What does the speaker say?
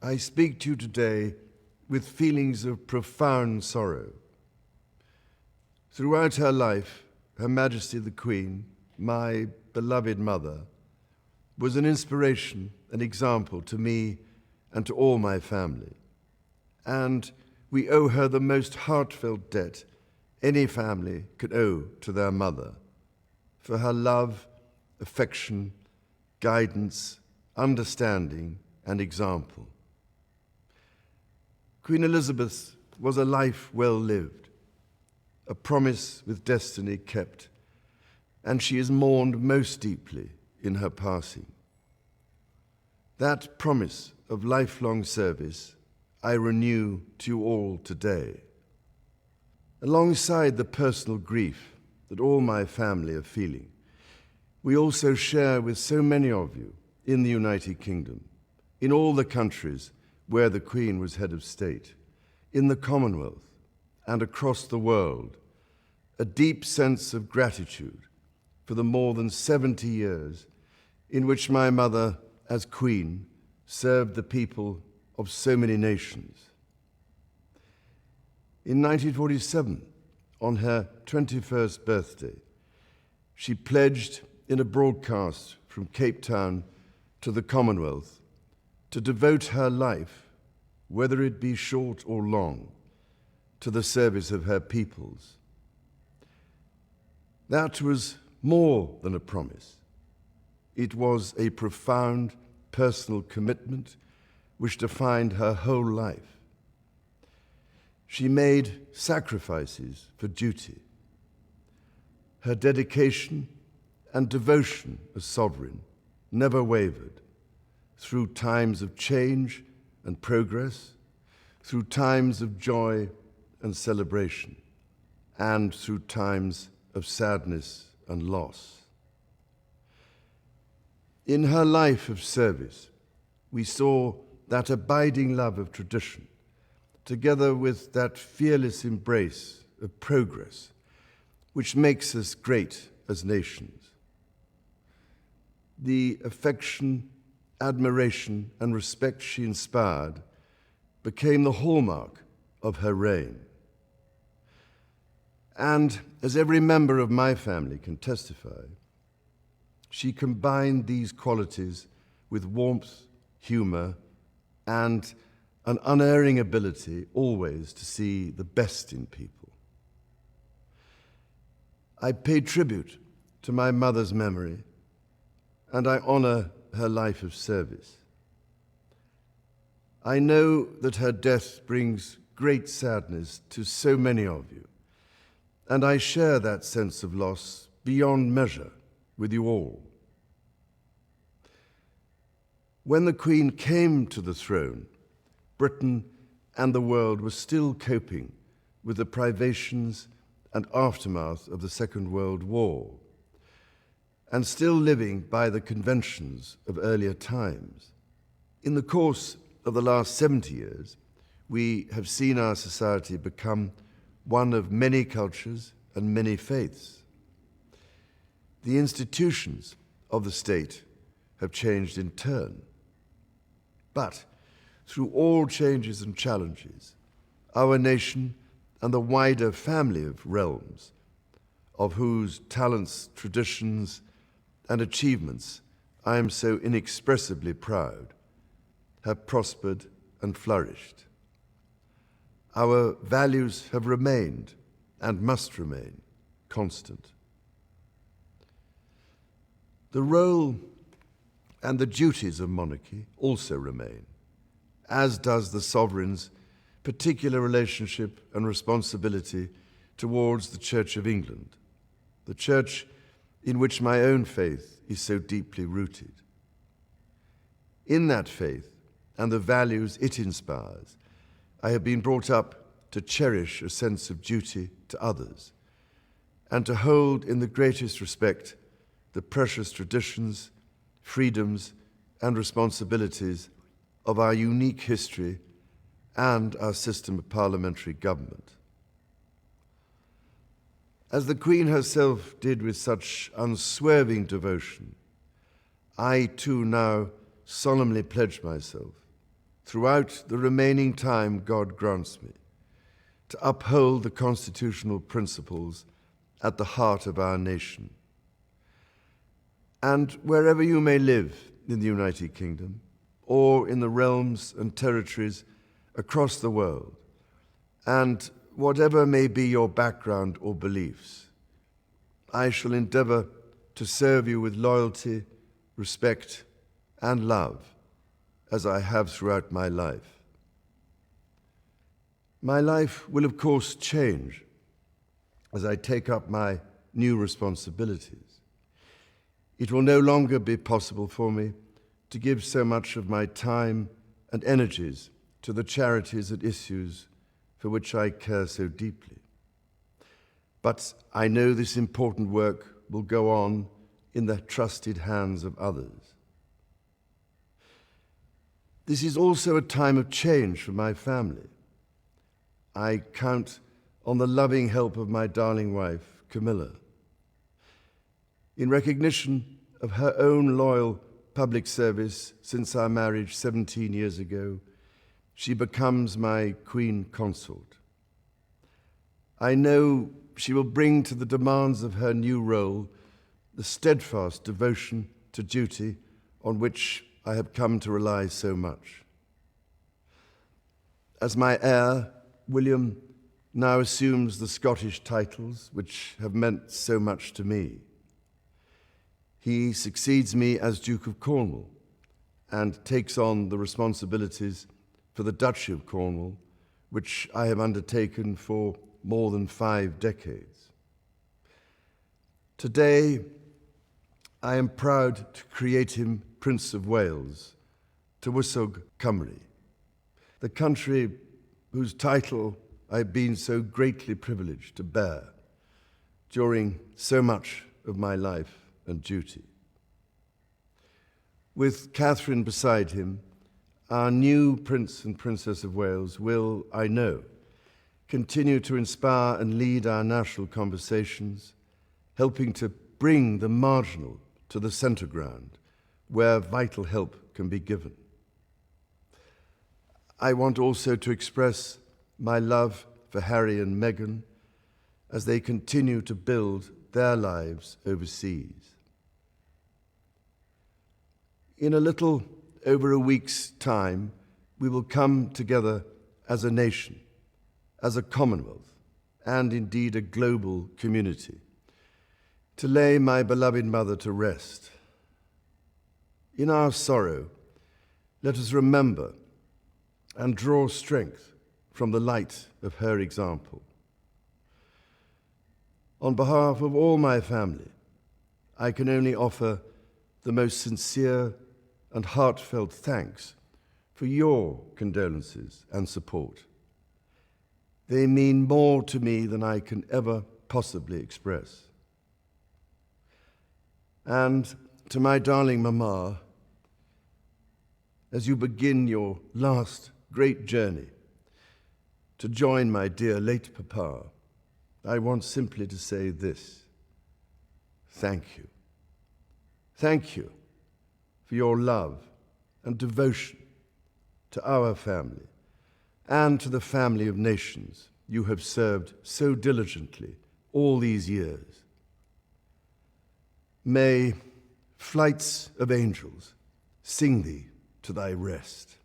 I speak to you today with feelings of profound sorrow. Throughout her life, Her Majesty the Queen, my beloved mother, was an inspiration, an example to me and to all my family. And we owe her the most heartfelt debt any family could owe to their mother, for her love, affection, guidance, understanding, and example. Queen Elizabeth was a life well lived, a promise with destiny kept, and she is mourned most deeply in her passing. That promise of lifelong service I renew to you all today. Alongside the personal grief that all my family are feeling, we also share with so many of you in the United Kingdom, in all the countries where the Queen was head of state, in the Commonwealth and across the world, a deep sense of gratitude for the more than 70 years in which my mother, as Queen, served the people of so many nations. In 1947, on her 21st birthday, she pledged in a broadcast from Cape Town to the Commonwealth to devote her life, whether it be short or long, to the service of her peoples. That was more than a promise. It was a profound personal commitment which defined her whole life. She made sacrifices for duty. Her dedication and devotion as sovereign never wavered through times of change and progress, through times of joy and celebration, and through times of sadness and loss. In her life of service, we saw that abiding love of tradition, together with that fearless embrace of progress, which makes us great as nations. The affection, admiration, and respect she inspired became the hallmark of her reign. And as every member of my family can testify, she combined these qualities with warmth, humor, and an unerring ability always to see the best in people. I pay tribute to my mother's memory, and I honor her life of service. I know that her death brings great sadness to so many of you, and I share that sense of loss beyond measure with you all. When the Queen came to the throne, Britain and the world were still coping with the privations and aftermath of the Second World War, and still living by the conventions of earlier times. In the course of the last 70 years, we have seen our society become one of many cultures and many faiths. The institutions of the state have changed in turn. But through all changes and challenges, our nation and the wider family of realms, of whose talents, traditions, and achievements I am so inexpressibly proud, have prospered and flourished. Our values have remained and must remain constant. The role and the duties of monarchy also remain, as does the sovereign's particular relationship and responsibility towards the Church of England, the church in which my own faith is so deeply rooted. In that faith and the values it inspires, I have been brought up to cherish a sense of duty to others and to hold in the greatest respect the precious traditions, freedoms, and responsibilities of our unique history and our system of parliamentary government. As the Queen herself did with such unswerving devotion, I too now solemnly pledge myself throughout the remaining time God grants me, to uphold the constitutional principles at the heart of our nation. And wherever you may live in the United Kingdom, or in the realms and territories across the world, and whatever may be your background or beliefs, I shall endeavor to serve you with loyalty, respect, and love, as I have throughout my life. My life will, of course, change as I take up my new responsibilities. It will no longer be possible for me to give so much of my time and energies to the charities and issues for which I care so deeply. But I know this important work will go on in the trusted hands of others. This is also a time of change for my family. I count on the loving help of my darling wife, Camilla. In recognition of her own loyal public service since our marriage 17 years ago, she becomes my Queen Consort. I know she will bring to the demands of her new role the steadfast devotion to duty on which I have come to rely so much. As my heir, William now assumes the Scottish titles which have meant so much to me. He succeeds me as Duke of Cornwall and takes on the responsibilities for the Duchy of Cornwall, which I have undertaken for more than 5 decades. Today, I am proud to create him Prince of Wales, Tywysog Cymru, the country whose title I have been so greatly privileged to bear during so much of my life and duty. With Catherine beside him, our new Prince and Princess of Wales will, I know, continue to inspire and lead our national conversations, helping to bring the marginal to the centre ground, where vital help can be given. I want also to express my love for Harry and Meghan as they continue to build their lives overseas. In a little over a week's time, we will come together as a nation, as a Commonwealth, and indeed a global community, to lay my beloved mother to rest. In our sorrow, let us remember and draw strength from the light of her example. On behalf of all my family, I can only offer the most sincere and heartfelt thanks for your condolences and support. They mean more to me than I can ever possibly express. And to my darling Mama, as you begin your last great journey to join my dear late Papa, I want simply to say this: thank you. Thank you for your love and devotion to our family and to the family of nations you have served so diligently all these years. May flights of angels sing thee to thy rest.